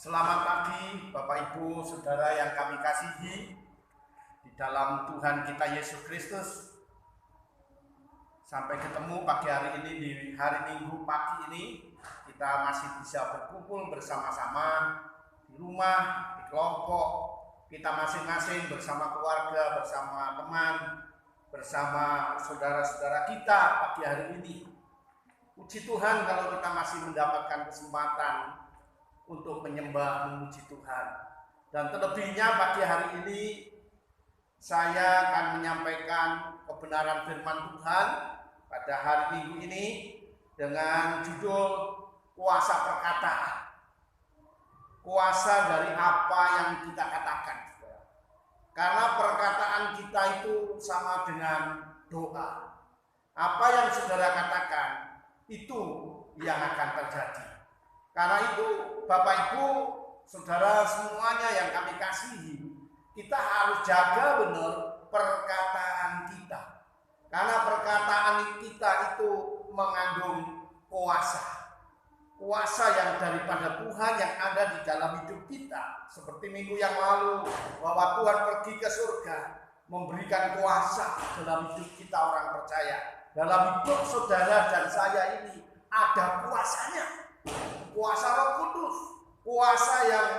Selamat pagi Bapak Ibu Saudara yang kami kasihi di dalam Tuhan kita Yesus Kristus. Sampai ketemu pagi hari ini, di hari Minggu pagi ini kita masih bisa berkumpul bersama-sama di rumah, di kelompok kita masing-masing, bersama keluarga, bersama teman, bersama saudara-saudara kita pagi hari ini. Puji Tuhan kalau kita masih mendapatkan kesempatan untuk menyembah, memuji Tuhan. Dan terlebihnya pagi hari ini saya akan menyampaikan kebenaran firman Tuhan pada hari Minggu ini dengan judul kuasa perkataan. Kuasa dari apa yang kita katakan. Karena perkataan kita itu sama dengan doa. Apa yang saudara katakan itu yang akan terjadi. Karena itu Bapak Ibu, saudara semuanya yang kami kasihi, kita harus jaga benar perkataan kita. Karena perkataan kita itu mengandung kuasa. Kuasa yang daripada Tuhan yang ada di dalam hidup kita. Seperti minggu yang lalu, bahwa Tuhan pergi ke surga, memberikan kuasa dalam hidup kita orang percaya. Dalam hidup saudara dan saya ini ada kuasanya. Kuasa Roh Kudus, kuasa yang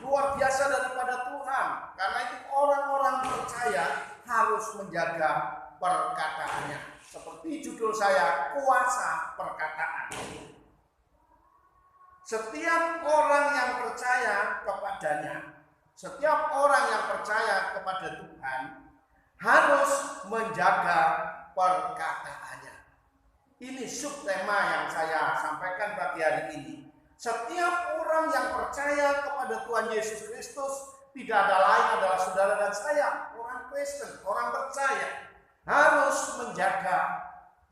luar biasa daripada Tuhan. Karena itu orang-orang percaya harus menjaga perkataannya. Seperti judul saya, kuasa perkataan. Setiap orang yang percaya kepadanya, setiap orang yang percaya kepada Tuhan harus menjaga perkataannya. Ini subtema yang saya sampaikan pagi hari ini. Setiap orang yang percaya kepada Tuhan Yesus Kristus, tidak ada lain adalah saudara dan saya, orang Kristen, orang percaya, harus menjaga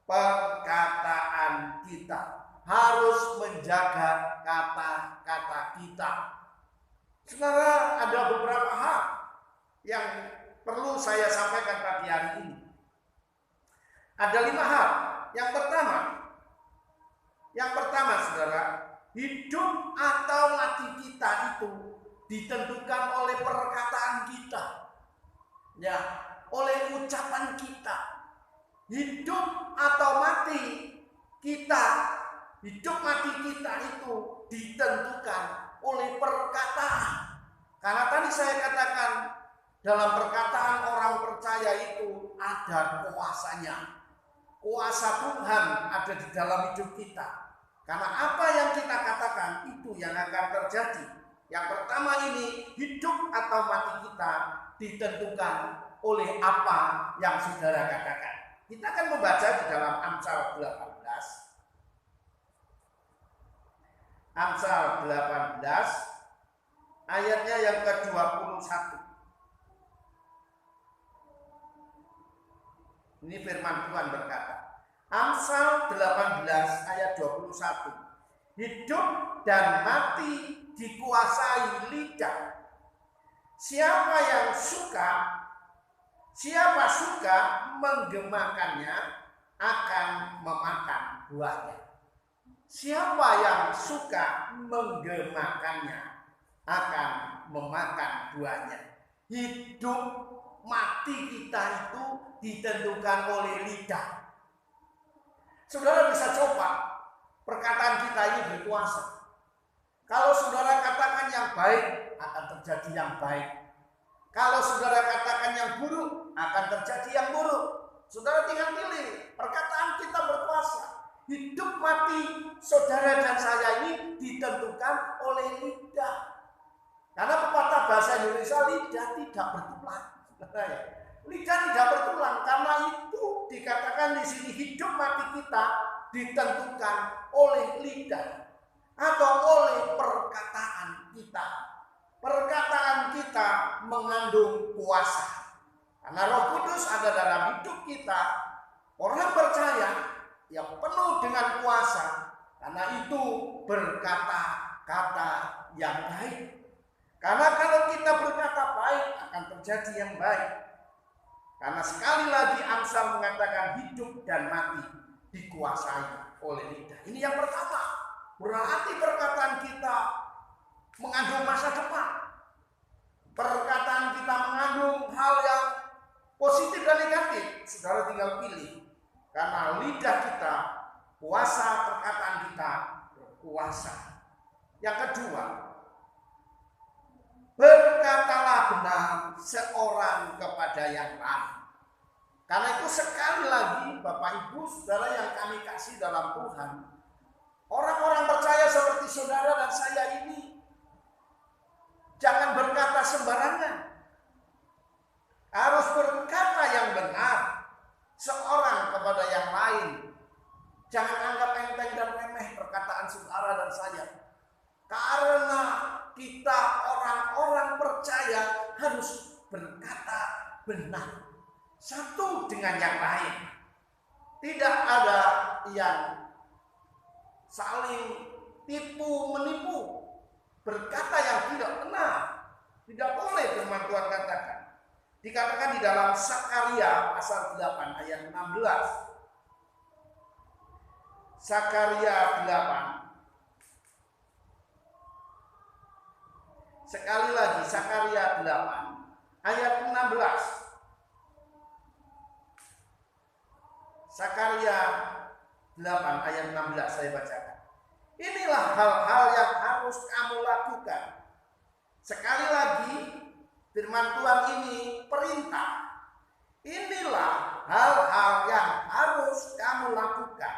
perkataan kita, harus menjaga kata-kata kita. Saudara, ada beberapa hal yang perlu saya sampaikan pagi hari ini. Ada 5 hal. Yang pertama saudara, hidup atau mati kita itu ditentukan oleh perkataan kita. Ya, oleh ucapan kita. Hidup atau mati kita, hidup mati kita itu ditentukan oleh perkataan. Karena tadi saya katakan, dalam perkataan orang percaya itu ada kuasanya. Kuasa Tuhan ada di dalam hidup kita. Karena apa yang kita katakan itu yang akan terjadi. Yang pertama ini, hidup atau mati kita ditentukan oleh apa yang saudara katakan. Kita akan membaca di dalam Amsal 18. Amsal 18 ayatnya yang ke-21. Ini firman Tuhan berkata, Amsal 18 ayat 21. Hidup dan mati dikuasai lidah. Siapa suka menggemakannya akan memakan buahnya. Siapa yang suka menggemakannya akan memakan buahnya. Hidup mati kita itu ditentukan oleh lidah. Saudara bisa coba, perkataan kita ini berkuasa. Kalau saudara katakan yang baik, akan terjadi yang baik. Kalau saudara katakan yang buruk, akan terjadi yang buruk. Saudara tinggal pilih, perkataan kita berkuasa. Hidup mati saudara dan saya ini ditentukan oleh lidah. Karena pepatah bahasa Indonesia, lidah tidak bertulang. Lidah tidak bertulang, karena itu dikatakan di sini hidup mati kita ditentukan oleh lidah atau oleh perkataan kita. Perkataan kita mengandung kuasa. Karena Roh Kudus ada dalam hidup kita, orang percaya yang penuh dengan kuasa. Karena itu berkata-kata yang baik. Karena kalau kita berkata baik akan terjadi yang baik. Karena sekali lagi Amsal mengatakan hidup dan mati dikuasai oleh lidah. Ini yang pertama. Berarti perkataan kita mengandung masa depan. Perkataan kita mengandung hal yang positif dan negatif. Saudara tinggal pilih. Karena lidah kita, kuasa perkataan kita berkuasa. Yang kedua, berkatalah benar seorang kepada yang lain. Karena itu sekali lagi Bapak Ibu Saudara yang kami kasih dalam Tuhan, orang-orang percaya seperti saudara dan saya ini jangan berkata sembarangan. Harus berkata yang benar seorang kepada yang lain. Jangan anggap enteng dan remeh perkataan saudara dan saya. Karena kita orang-orang percaya harus berkata benar satu dengan yang lain. Tidak ada yang saling tipu menipu, berkata yang tidak benar. Tidak boleh firman Tuhan katakan. Dikatakan di dalam Sakaria pasal 8 ayat 16. Sakaria 8. Sekali lagi Sakaria 8 ayat 16. Sakaria 8 ayat 16 saya bacakan. Inilah hal-hal yang harus kamu lakukan. Sekali lagi firman Tuhan ini perintah. Inilah hal-hal yang harus kamu lakukan.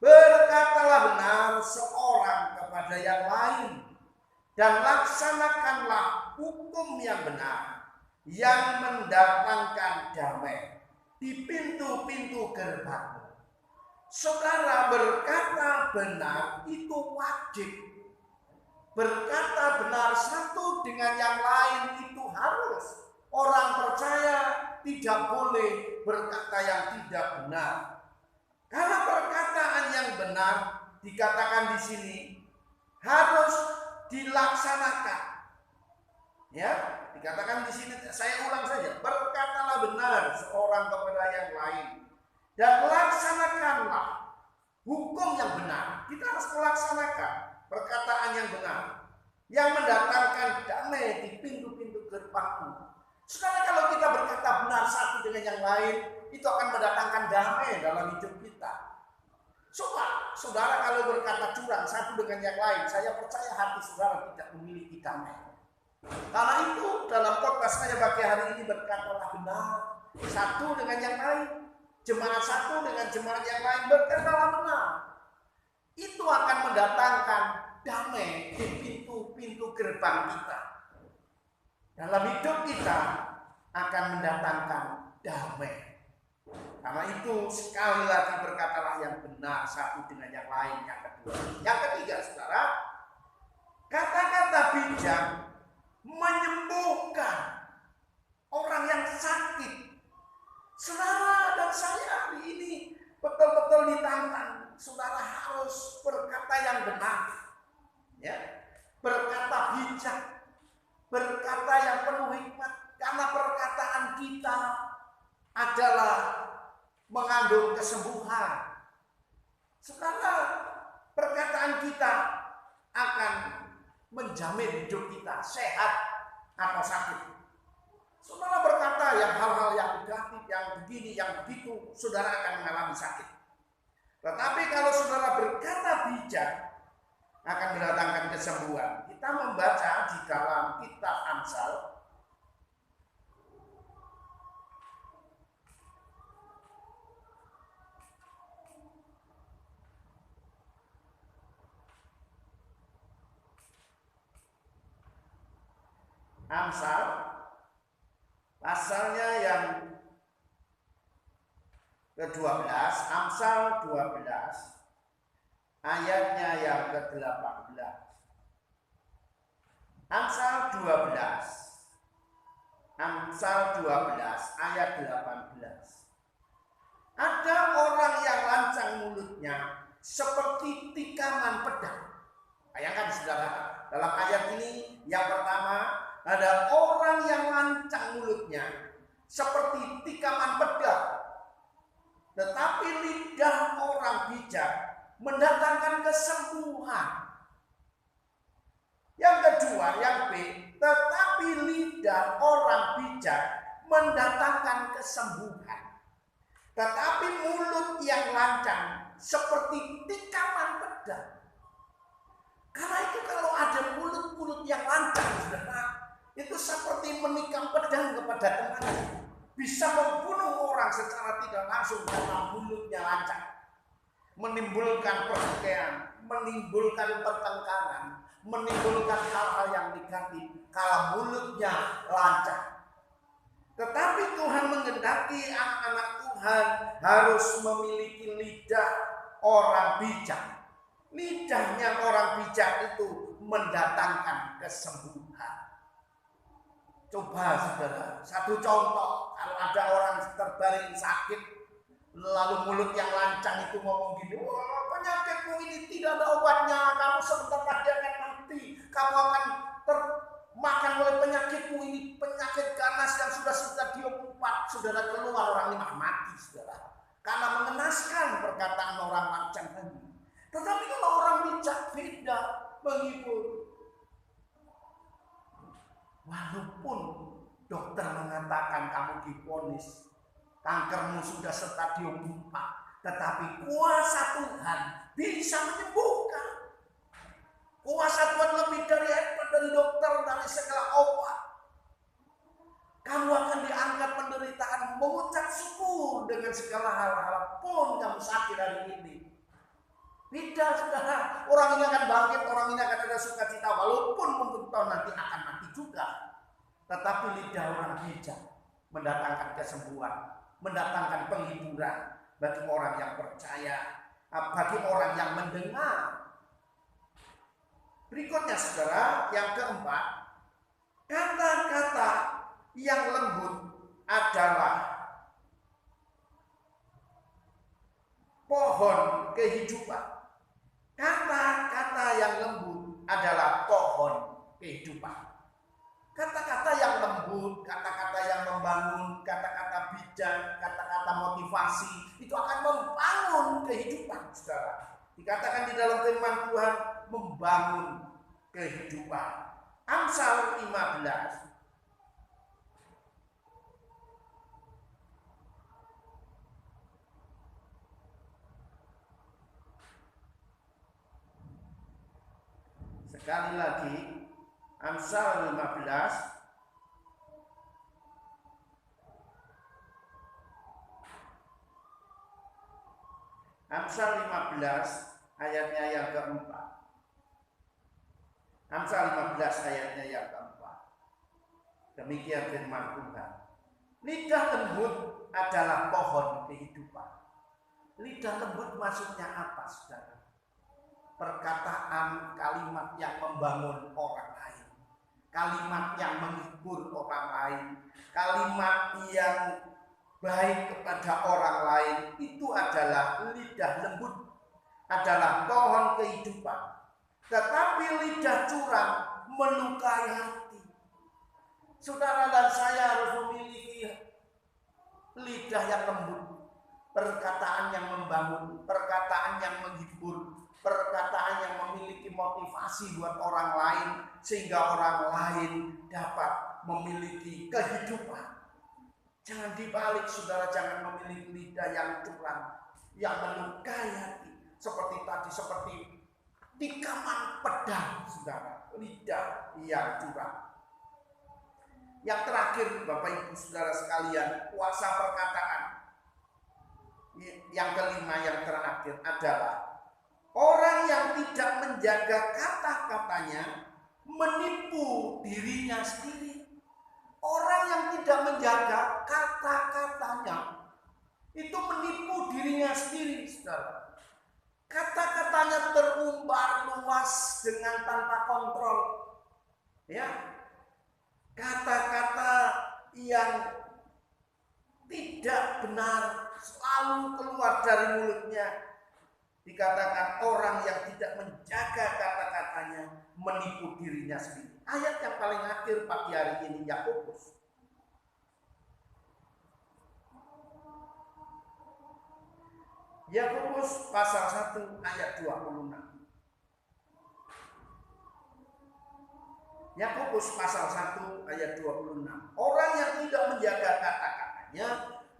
Berkatalah benar seorang kepada yang lain dan laksanakanlah hukum yang benar yang mendatangkan damai di pintu-pintu gerbangmu. Saudara, berkata benar itu wajib. Berkata benar satu dengan yang lain itu harus. Orang percaya tidak boleh berkata yang tidak benar. Karena perkataan yang benar dikatakan di sini harus dilaksanakan. Ya, dikatakan di sini, saya ulang saja. Berkatalah benar seorang kepada yang lain dan laksanakanlah hukum yang benar. Kita harus melaksanakan perkataan yang benar yang mendatangkan damai di pintu-pintu gerbangmu. Saudara, kalau kita berkata benar satu dengan yang lain, itu akan mendatangkan damai dalam hidup kita. Coba, saudara kalau berkata curang satu dengan yang lain, saya percaya hati saudara tidak memiliki damai. Karena itu dalam podcast saya pagi hari ini berkatalah benar satu dengan yang lain, jemaat satu dengan jemaat yang lain, berkatalah benar. Itu akan mendatangkan damai di pintu-pintu gerbang kita. Dalam hidup kita akan mendatangkan damai. Karena itu sekali lagi berkatalah yang benar satu dengan yang lain. Yang kedua, yang ketiga saudara, kata-kata bijak menyembuhkan orang yang sakit. Saudara dan saya hari ini betul-betul ditantang. Saudara harus berkata yang benar, ya, berkata bijak, berkata yang penuh hikmat. Karena perkataan kita adalah mengandung kesembuhan. Saudara, perkataan kita akan menjamin hidup kita sehat atau sakit. Saudara berkata yang hal-hal yang negatif, yang begini, yang begitu, saudara akan mengalami sakit. Tetapi kalau saudara berkata bijak, akan mendatangkan kesembuhan. Kita membaca di dalam kitab Amsal pasalnya yang ke-12, Amsal 12 ayatnya yang ke-18. Amsal 12 ayat 18. Ada orang yang lancang mulutnya seperti tikaman pedang. Bayangkan saudara, dalam ayat ini yang pertama ada orang yang lancang mulutnya seperti tikaman pedang. Tetapi lidah orang bijak mendatangkan kesembuhan. Yang kedua, yang B, tetapi lidah orang bijak mendatangkan kesembuhan. Tetapi mulut yang lancang seperti tikaman pedang. Karena itu kalau ada mulut-mulut yang lancang, itu seperti menikam pedang kepada temannya. Bisa membunuh orang secara tidak langsung karena mulutnya lancang. Menimbulkan pertikaian, menimbulkan pertengkaran, menimbulkan hal-hal yang negatif kalau mulutnya lancang. Tetapi Tuhan menghendaki anak-anak Tuhan harus memiliki lidah orang bijak. Lidahnya orang bijak itu mendatangkan kesembuhan. Coba saudara, satu contoh, kalau ada orang terbaring sakit, lalu mulut yang lancang itu ngomong gini, wah penyakitmu ini tidak ada obatnya, kamu sebentar lagi akan mati, kamu akan termakan oleh penyakitmu ini, penyakit ganas yang sudah diumpat, saudara, keluar orang ini mati, saudara, karena mengenaskan perkataan orang lancang tadi. Tetapi kalau orang bijak beda, menghibur. Walaupun dokter mengatakan kamu divonis kankermu sudah stadium 4, tetapi kuasa Tuhan bisa menyembuhkan. Kuasa Tuhan lebih dari hebat dari dokter, dari segala obat. Kamu akan diangkat penderitaan, mengucap syukur dengan segala hal-hal pun kamu sakit hari ini. Tidak, saudara. Orang ini akan bangkit, orang ini akan ada sukacita, walaupun mungkin nanti akan mati juga. Tetapi lidah orang bijak mendatangkan kesembuhan, mendatangkan penghiburan bagi orang yang percaya, bagi orang yang mendengar. Berikutnya saudara, yang keempat, kata-kata yang lembut adalah pohon kehidupan. Kata-kata yang lembut adalah pohon kehidupan. Kata-kata yang lembut, kata-kata yang membangun, kata-kata bijak, kata-kata motivasi, itu akan membangun kehidupan, saudara. Dikatakan di dalam firman Tuhan, membangun kehidupan. Amsal 15. Sekali lagi, Amsal 15 Amsal 15 ayatnya yang keempat. Amsal 15 ayatnya yang keempat. Demikian firman Tuhan. Lidah lembut adalah pohon kehidupan. Lidah lembut maksudnya apa, saudara? Perkataan, kalimat yang membangun orang lain, kalimat yang menghibur orang lain, kalimat yang baik kepada orang lain, itu adalah lidah lembut, adalah pohon kehidupan. Tetapi lidah curang melukai hati. Saudara dan saya harus memiliki lidah yang lembut, perkataan yang membangun, perkataan yang menghibur, perkataan yang memiliki motivasi buat orang lain, sehingga orang lain dapat memiliki kehidupan. Jangan dibalik, saudara, jangan memiliki lidah yang curang, yang melukai hati. Seperti tadi, seperti tikaman pedang, saudara, lidah yang curang. Yang terakhir, Bapak Ibu Saudara sekalian, kuasa perkataan. Yang kelima, yang terakhir adalah orang yang tidak menjaga kata-katanya menipu dirinya sendiri. Orang yang tidak menjaga kata-katanya itu menipu dirinya sendiri, saudara. Kata-katanya terumbar luas dengan tanpa kontrol. Ya, kata-kata yang tidak benar selalu keluar dari mulutnya. Dikatakan orang yang tidak menjaga kata-katanya menipu dirinya sendiri. Ayat yang paling akhir pagi hari ini, Yakobus. Yakobus pasal 1 ayat 26. Yakobus pasal 1 ayat 26. Orang yang tidak menjaga kata-katanya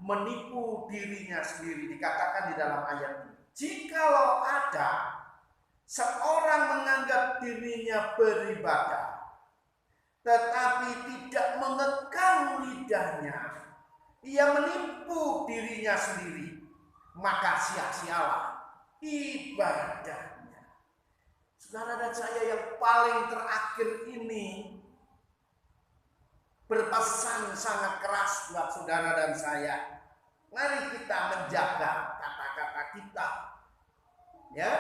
menipu dirinya sendiri. Dikatakan di dalam ayat ini. Jikalau ada seorang menganggap dirinya beribadah, tetapi tidak mengekang lidahnya, ia menipu dirinya sendiri, maka sia-sialah ibadahnya. Saudara dan saya yang paling terakhir ini berpesan sangat keras buat saudara dan saya. Mari kita menjaga kata-kata kita. Ya,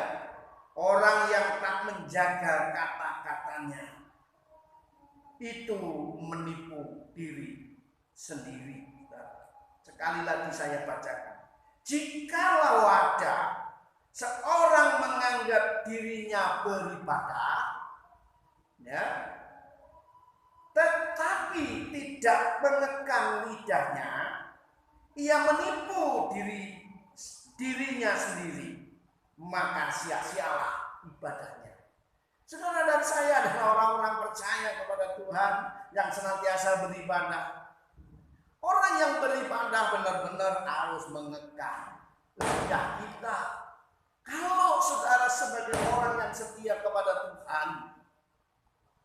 orang yang tak menjaga kata-katanya itu menipu diri sendiri. Sekali lagi saya bacakan. Jikalau ada seorang menganggap dirinya beribadah, ya, tetapi tidak mengekang lidahnya, ia menipu dirinya sendiri, maka sia-sialah ibadahnya. Saudara dan saya adalah orang-orang percaya kepada Tuhan yang senantiasa beribadah. Orang yang beribadah benar-benar harus mengekang lidah kita. Kalau saudara sebagai orang yang setia kepada Tuhan,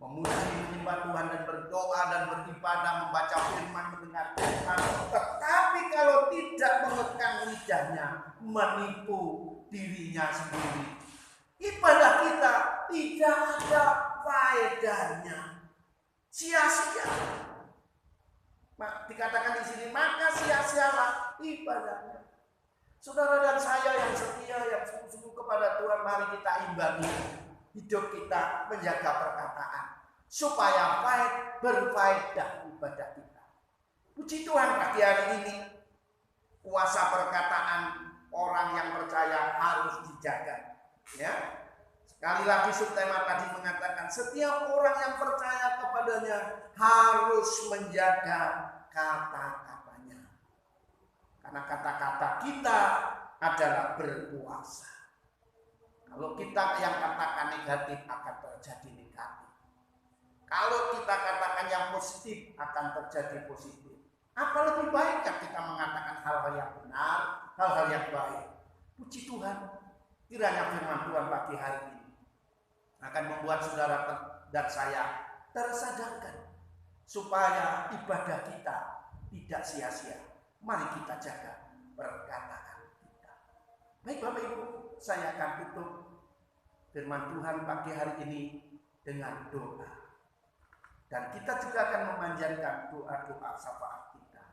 memuji, menyembah Tuhan dan berdoa dan beribadah, membaca firman, mendengar Tuhan, tetapi kalau tidak mengekang lidahnya, menipu dirinya sendiri, ibadah kita tidak ada faedahnya, sia-sia. Dikatakan di sini, maka sia-sialah ibadahnya. Saudara dan saya yang setia, yang sungguh-sungguh kepada Tuhan, mari kita imbangi hidup kita menjaga perkataan supaya berfaedah ibadah kita. Puji Tuhan, pagi hari ini kuasa perkataan orang yang percaya harus dijaga. Ya, sekali lagi subtema tadi mengatakan setiap orang yang percaya kepadanya harus menjaga kata-katanya. Karena kata-kata kita adalah berkuasa. Kalau kita yang katakan negatif akan terjadi negatif. Kalau kita katakan yang positif akan terjadi positif. Apa lebih baik kan kita mengatakan hal-hal yang benar, hal-hal yang baik. Puji Tuhan, kiranya firman Tuhan pagi hari ini akan membuat saudara dan saya tersadarkan supaya ibadah kita tidak sia-sia. Mari kita jaga perkataan kita. Baik Bapak Ibu, saya akan tutup firman Tuhan pagi hari ini dengan doa. Dan kita juga akan memanjatkan doa-doa syafaat kita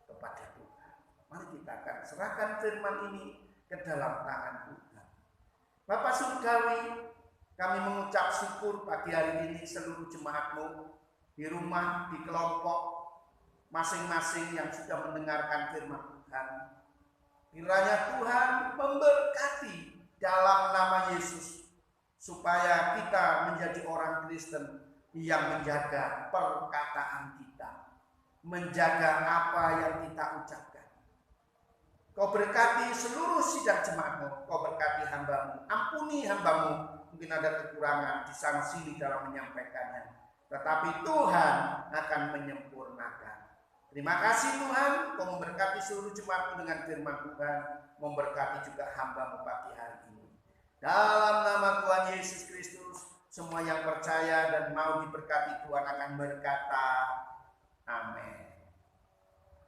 kepada Tuhan. Mari kita akan serahkan firman ini ke dalam tangan Tuhan. Bapak Surgawi, kami mengucap syukur pagi hari ini seluruh jemaat-Mu di rumah, di kelompok, masing-masing yang sudah mendengarkan firman Tuhan. Kiranya Tuhan memberkati dalam nama Yesus, supaya kita menjadi orang Kristen yang menjaga perkataan kita, menjaga apa yang kita ucapkan. Kau berkati seluruh sidang jemaat-Mu, Kau berkati hamba-Mu, ampuni hamba-Mu, mungkin ada kekurangan di sana sini dalam menyampaikannya, tetapi Tuhan akan menyempurnakan. Terima kasih Tuhan, Kau memberkati seluruh jemaat-Mu dengan firman Tuhan, memberkati juga hamba-Mu pagi hari ini. Dalam nama Tuhan Yesus Kristus, semua yang percaya dan mau diberkati Tuhan akan berkata,